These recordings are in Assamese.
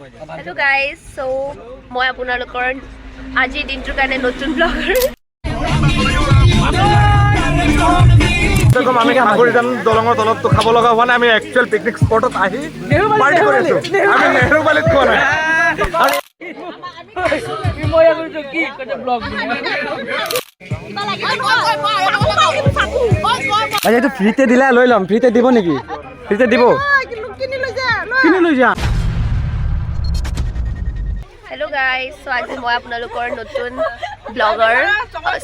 Hello guys, so মই আপোনালোকৰ আজিৰ দিনটোৰ কাৰণে নতুন ব্লগাৰ আমি সাগৰীজান দলঙৰ তলত খাব লগা হোৱা নাই আমি একচুৱেল পিকনিক স্পটত আহি পাৰ্টি কৰি আছো আমি নেহৰুবালিত খোৱা নাই এইটো ফ্ৰীতে দিলে লৈ ল'ম ফ্ৰীতে দিব নেকি ফ্ৰীতে দিব কিনি লৈ যা Hello guys, so আজি মই আপোনালোকৰ নতুন ব্লগাৰ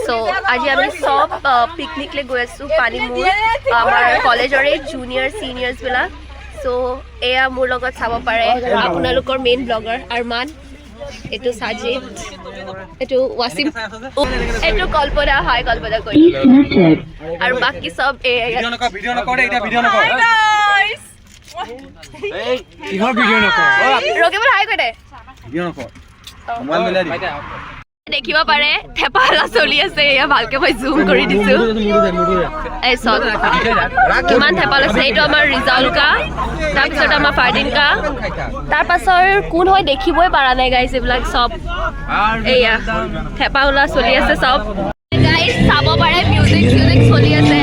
so আজি আমি সব পিকনিক লৈ গৈ আছো পানীমূৰ আমাৰ কলেজৰে জুনিয়ৰ সিনিয়ৰ্স বিলাক so এয়া মোৰ লগত চাব পাৰে আপোনালোকৰ মেইন ব্লগাৰ আৰমান এটো সাজিদ এটো ওয়াসিম এটো কল্পনা হাই কল্পনা কই আৰু বাকি সব ভিডিও নকৰে এটা ভিডিও নকৰে এই কিহৰ ভিডিও নকৰে ৰকিবুল হাই কই দে ভিডিও নকৰে মোবাইল মিলাই দি দেখিব পাৰে থেপালা চলি আছে এয়া ভালকে মই জুম কৰি দিছো এই সব কিমান থেপালা আছে এইটো আমাৰ ৰিজাল্টকা তাৰপিছত আমাৰ ফাৰ্ডিনকা তাৰপাছৰ কোন হয় দেখিবই পাৰা নাই গাইছ এইবিলাক সব এয়া থেপালা চলি আছে সব গাইছ চাব পাৰে মিউজিক চলি আছে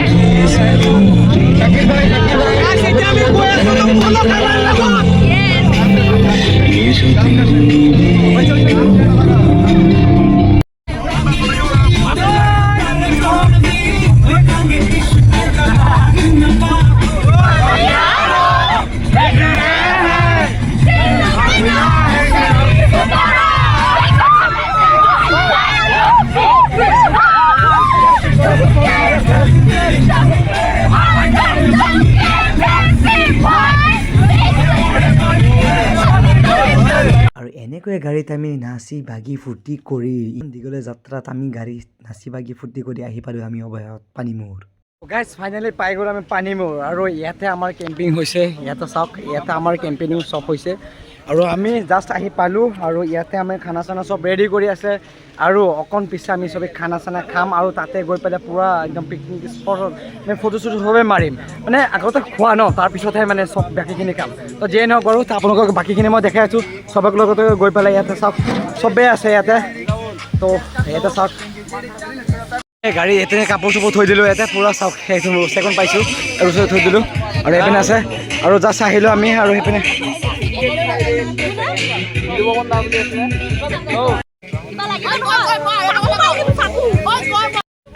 আৰু এনেকৈ গাড়ীত আমি নাচি বাগি ফূৰ্তি কৰি দীঘলীয়া যাত্ৰাত আমি গাড়ীত নাচি বাগি ফূৰ্তি কৰি আহি পালোঁ আমি অৱশেষত পানীমূৰ গাইজ ফাইনেলি পাই গ'ল আমি পানীমূৰ আৰু ইয়াতে আমাৰ কেম্পিং হৈছে ইয়াতে চাওক ইয়াতে আমাৰ কেম্পিং চব হৈছে আৰু আমি জাষ্ট আহি পালোঁ আৰু ইয়াতে আমি খানা চানা চব ৰেডি কৰি আছে আৰু অকণ পিছে আমি চবেই খানা চানা খাম আৰু তাতে গৈ পেলাই পূৰা একদম পিকনিক স্পটত মানে ফটো চটো চবেই মাৰিম মানে আগতে খোৱা ন তাৰপিছতহে মানে চব বাকীখিনি কাম তো যিয়ে নহওক বাৰু আপোনালোকক বাকীখিনি মই দেখাই আছোঁ চবক লগতে গৈ পেলাই ইয়াতে চাওক চবেই আছে ইয়াতে তো ইয়াতে চাওক গাড়ী এতে কাপোৰ চাপোৰ থৈ দিলোঁ ইয়াতে পূৰা চাওক সেইটো ছেকেণ্ড পাইছোঁ আৰু ওচৰত থৈ দিলোঁ আৰু এইপিনে আছে আৰু জাষ্ট আহিলোঁ আমি আৰু সেইপিনে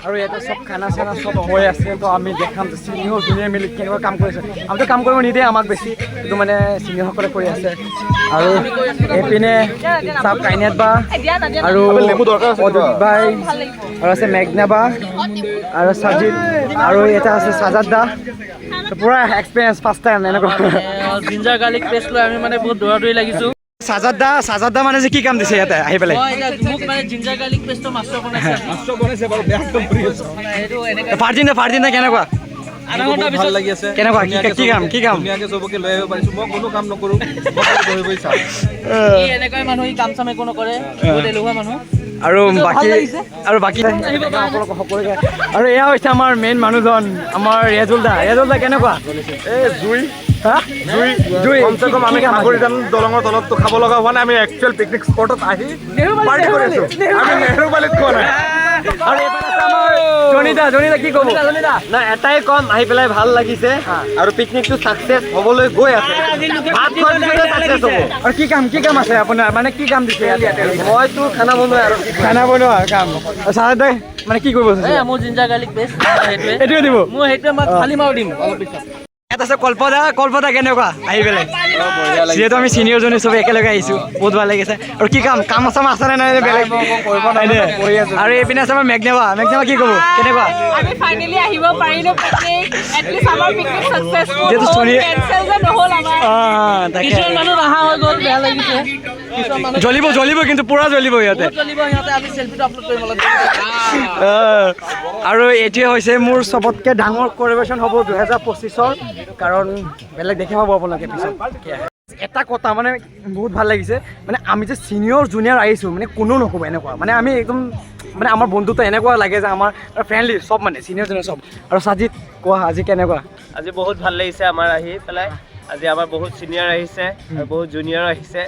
আৰু ইয়াতে চব খানা চানা চব হৈ আছে তো আমি দেখাম যে চিনিয়ৰ জুনিয়ৰ মিলি কেনেকুৱা কাম কৰিছে আমিতো কাম কৰিব নিদিয়ে আমাক বেছি কিন্তু মানে চিনিয়ৰসকলে কৰি আছে আৰু এইপিনে চাওক কাইনাত বা আৰু অদ্ভুত ভাই আৰু আছে মেঘনা বা আৰু সাজিদ আৰু এটা আছে সাজাদ দা পুৰা এক্সপিৰিয়েঞ্চ ফাৰ্ষ্ট টাইম এনেকুৱা জিঞ্জাৰ গাৰ্লিক পেষ্ট লৈ আমি মানে বহুত দৌৰা-দৌৰি লাগিছোঁ সাজাদ দা মানে যে কি কাম দিছে ইয়াতে আহি পেলাই মোক মানে জিঞ্জাৰ গাৰ্লিক পেষ্টৰ মাছৰ বনাইছে বাৰু ফাৰ্জিন দা কেনেকুৱা আধা ঘণ্টা ভাল লাগি আছে কেনেকুৱা কি কাম ধুনীয়াকে চবকে লৈ আহিব পাৰিছো মই কোনো কাম নকৰো বহি বহি চাওঁ এনেকৈ মানুহ কাম চাম একো নকৰে বহুত এলেহুৱা মানুহ আৰু বাকী সকলোকে আৰু এয়া হৈছে আমাৰ মেইন মানুহজন আমাৰ ৰিয়াজুল দা কেনেকুৱা এই জুই জুই কমচে কম আমি সাগৰীজান দলঙৰ তলত খাব লগা হোৱা নাই আমি একচুৱেল পিকনিক স্পটত আহি পাৰ্টি কৰি আছো আমি নেহৰুবালিত খোৱা নাই আৰু জনিতা কি ক'ব না এটাই কম আহি পেলাই ভাল লাগিছে আৰু পিকনিকটো ছাকচেছ হ'বলৈ গৈ আছে ভাত খোৱাৰ পিছতে ছাকচেছ হ'ব আৰু কি কাম আছে আপোনাৰ মানে কি কাম দিছে ইয়াতে মইতো খানা বনোৱা আৰু খানা বনোৱা কাম চাহাদ দাই মানে কি কৰিব মোৰ জিঞ্জাৰ গাৰ্লিক পেষ্ট এইটোৱে দিব মোৰ সেইটোৱে মই ফালি মাৰি দিম অলপ পিছত ইয়াত আছে কল্পদা কেনেকুৱা আহি পেলাই যিহেতু আমি চিনিয়ৰজনী চবে একেলগে আহিছোঁ বহুত ভাল লাগিছে আৰু কি কাম আছে নে নাই বেলেগ আৰু এইপিনে আছে আমাৰ মেঘনেবা কি ক'ব কেনেকুৱা আমি ফাইনেলি আহিব পাৰিলো পিকনিক এটলিষ্ট আমাৰ পিকনিক সাকসেসফুল যেটো হ'ল চলি কেনসেল যে নহ'ল আমাৰ কিছুমান মানুহ নহা হৈ গ'ল বেয়া লাগিছে কিছুমান মানুহ জ্বলিব কিন্তু পুৰা জ্বলিব ইয়াতে চলিব সিহঁতে আমি চেল্ফিটো আপলোড কৰিম অলপ আৰু এইটোৱে হৈছে মোৰ চবতকৈ ডাঙৰ কোলাবৰেশ্যন হ'ব 2025ৰ কাৰণ বেলেগ দেখি পাব আপোনালোকে পিছত এটা কথা মানে বহুত ভাল লাগিছে মানে আমি যে চিনিয়ৰ জুনিয়ৰ আহিছোঁ মানে কোনো নক'ব এনেকুৱা মানে আমি একদম মানে আমাৰ বন্ধুত্ব এনেকুৱা লাগে যে আমাৰ ফ্ৰেণ্ডলি সব মানে চিনিয়ৰ জুনিয়ৰ সব আৰু সাজিদ কোৱা আজি কেনেকুৱা আজি বহুত ভাল লাগিছে আমাৰ আহি পেলাই আজি আমাৰ বহুত সিনিয়ৰ আহিছে আৰু বহুত জুনিয়ৰ আহিছে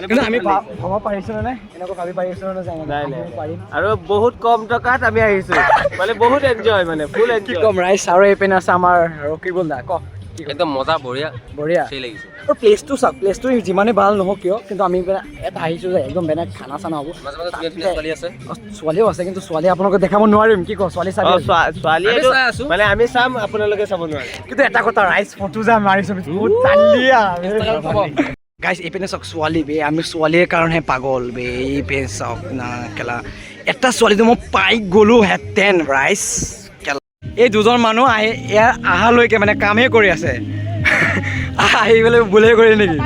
কিন্তু আমি ভাব পাৰিছোঁ নে এনেকুৱা ভাবি পাৰিছোঁ নে নাই পাৰিম আৰু বহুত কম টকাত আমি আহিছো মানে বহুত এনজয় মানে ফুল কি এনজয় ক'ম ৰাইজ আৰু এইপিনে আছে আমাৰ ৰকিবুল দা ক একদম মজা বঢ়িয়া বঢ়িয়া সেই লাগিছে আৰু প্লেচটো চাওক প্লেচটো যিমানেই ভাল নহওক কিয় কিন্তু আমি এটা আহিছোঁ যে একদম বেলেগ খানা চানা হ'ব মাজে মাজে ধুনীয়া ধুনীয়া ছোৱালী আছে ছোৱালীও আছে কিন্তু ছোৱালী আপোনালোকে দেখাব নোৱাৰিম কি কওঁ ছোৱালী চাবি ছোৱালী মানে আমি চাম আপোনালোকে চাব নোৱাৰে কিন্তু এটা কথা ৰাইজ ফটো যে মাৰিছোঁ বহুত তালিয়া গাইজ এইপিনে চাওক ছোৱালী বে আমি ছোৱালীৰ কাৰণে পাগল বে এইপিনে চাওক না কেলা এটা ছোৱালীটো মই পাই গ'লোহেঁতেন ৰাইজ কেলা এই দুজন মানুহ আহি ইয়াৰ অহালৈকে মানে কামেই কৰি আছে আহি পেলাই বোলে কৰি নেকি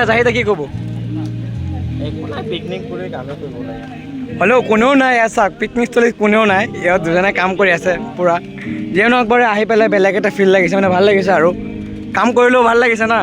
জাহিদা কি ক'ব পিকনিক কৰি কামে কৰিব লাগে হ'লেও কোনেও নাই ইয়াত চাওক পিকনিকস্থলীত কোনেও নাই ইয়াত দুজনে কাম কৰি আছে পূৰা যিয়ে নহওক বাৰু আহি পেলাই বেলেগ এটা ফিল লাগিছে মানে ভাল লাগিছে আৰু কাম কৰিলেও ভাল লাগিছে না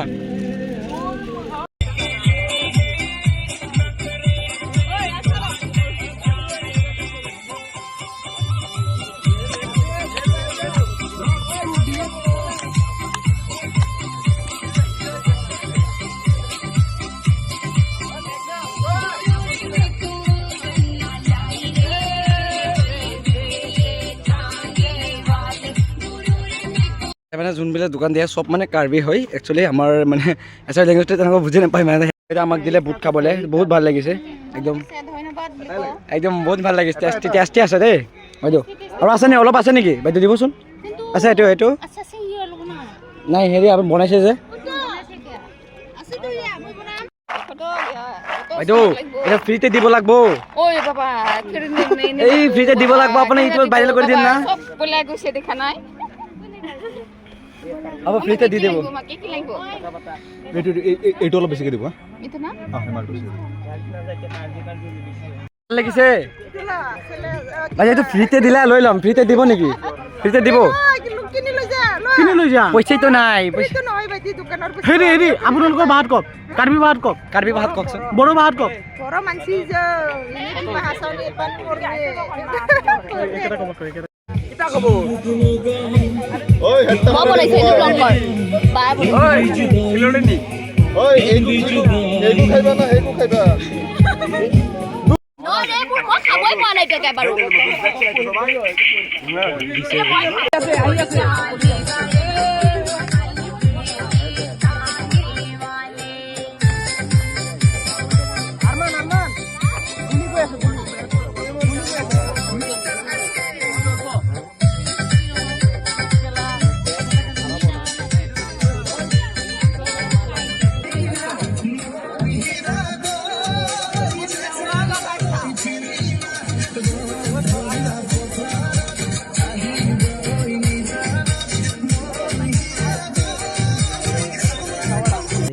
মানে যোনবিলাক দোকান দিয়ে চব মানে কাৰ্বি হয় একচুৱেলি আমাৰ মানে এছাৰ লেংগুৱেজটো তেনেকুৱা বুজি নাপায় মানে এতিয়া আমাক দিলে বুট খাবলৈ বহুত ভাল লাগিছে একদম একদম বহুত ভাল লাগিছে টেষ্টি আছে দেই বাইদেউ আৰু আছে নে অলপ আছে নেকি বাইদেউ দিবচোন আছে এইটো নাই হেৰি আপুনি বনাইছে যে বাইদেউ এতিয়া ফ্ৰীতে দিব লাগিব ঐ বাবা এই ফ্ৰীতে দিব লাগিব আপুনি ইউটিউবত ভাইৰেল কৰি দিম না সব বলাই গৈছে দেখা নাই হ'ব ফ্ৰীতে দি দিব কি লাগিব এইটো অলপ বেছিকৈ দিব এইটো না ভাল লাগিছে বাইদেউ এইটো ফ্ৰীতে দিলে লৈ ল'ম ফ্ৰীতে দিব নেকি ফ্ৰীতে দিব কিনি লৈ যা পইচাটো নাই হেৰি হেৰি আপোনালোকৰ ভাত কওক কাৰ্বি ভাত কওক কাৰ্বি ভাত কওকচোন বড়ো ভাত কওক মই বনাইছো এইটো ব্লগ কৰ বাই নহয় ৰে মোৰ মই খাবই পোৱা নাই এতিয়া বাৰু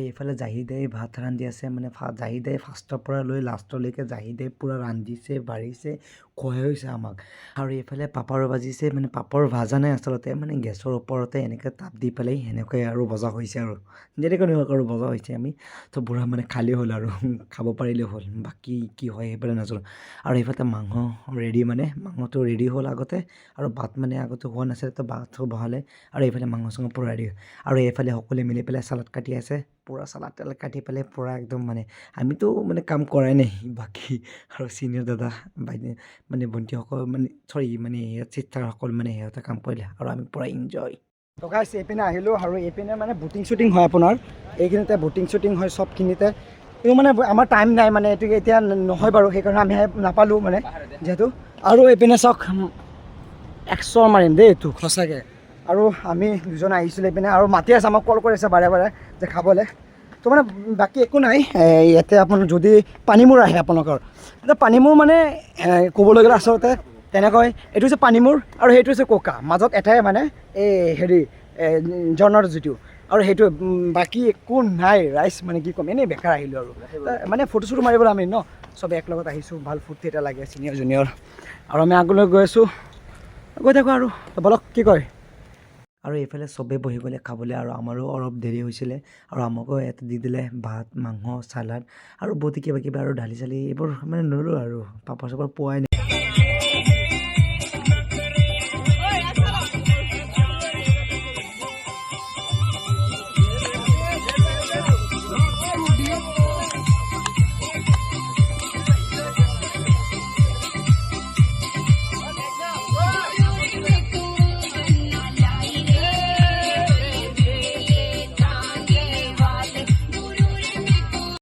এইফালে জাহিদাই ভাত ৰান্ধি আছে মানে জাহিদাই ফাৰ্ষ্টৰ পৰা লৈ লাষ্টলৈকে জাহিদাই পূৰা ৰান্ধিছে বাঢ়িছে খুৱাইছে আমাক আৰু এইফালে পাপৰ ভাজিছে মানে পাপৰ ভাজা নাই আচলতে মানে গেছৰ ওপৰতে এনেকৈ তাপ দি পেলাই সেনেকৈ আৰু ভজা হৈছে আৰু যেনেকৈ নহওক আৰু ভজা হৈছে আমি তো বুঢ়া মানে খালী হ'ল আৰু খাব পাৰিলে হ'ল বাকী কি হয় সেইফালে নাজানো আৰু এইফালে মাংস ৰেডি মানে মাংসটো ৰেডি হ'ল আগতে আৰু ভাত মানে আগতে হোৱা নাছিলে তো ভাতটো বহালে আৰু এইফালে মাংস চাংস পূৰা ৰেডি আৰু এইফালে সকলোৱে মিলি পেলাই চালাড কাটি আছে পূৰা চালাড তালাড কাটি পেলাই পূৰা একদম মানে আমিতো মানে কাম কৰাই নাই বাকী আৰু চিনিয়ৰ দাদা বাইদেউ মানে ভণ্টিসকল মানে চৰি মানে চিষ্টাৰসকল মানে সিহঁতে কাম কৰিলে আৰু আমি পূৰা এনজয় তো গাইছ এইপিনে আহিলোঁ আৰু এইপিনে মানে বুটিং শ্বুটিং হয় আপোনাৰ এইখিনিতে বুটিং শ্বুটিং হয় চবখিনিতে কিন্তু মানে আমাৰ টাইম নাই মানে এইটো এতিয়া নহয় বাৰু সেইকাৰণে আমি নাপালোঁ মানে যিহেতু আৰু এইপিনে চাওক 100 মাৰিম দেই এইটো সঁচাকৈ আৰু আমি দুজন আহিছিলোঁ এইপিনে আৰু মাতি আছে আমাক কল কৰিছে বাৰে বাৰে যে খাবলৈ তো মানে বাকী একো নাই ইয়াতে আপোনাৰ যদি পানীমূৰ আহে আপোনালোকৰ এতিয়া পানীমূৰ মানে ক'বলৈ গ'লে আচলতে তেনেকৈ এইটো হৈছে পানীমূৰ আৰু সেইটো হৈছে কোকা মাজত এটাই মানে এই হেৰি জনৰ যিটো আৰু সেইটো বাকী একো নাই ৰাইচ মানে কি ক'ম এনেই বেকাৰ আহিলোঁ আৰু মানে ফটো চটো মাৰিবলৈ আমি ন চব একেলগত আহিছোঁ ভাল ফূৰ্তি এটা লাগে ছিনিয়ৰ জুনিয়ৰ আৰু আমি আগলৈ গৈ আছোঁ গৈ থাকোঁ আৰু বলক কি কয় আৰু এইফালে চবেই বহি গ'লে খাবলৈ আৰু আমাৰো অলপ দেৰি হৈছিলে আৰু আমাকো ইয়াতে দি দিলে ভাত মাংস চালাড আৰু বহুত কিবা কিবা আৰু দালি চালি এইবোৰ মানে নলোঁ আৰু পাপৰ চাপৰ পোৱাই নাই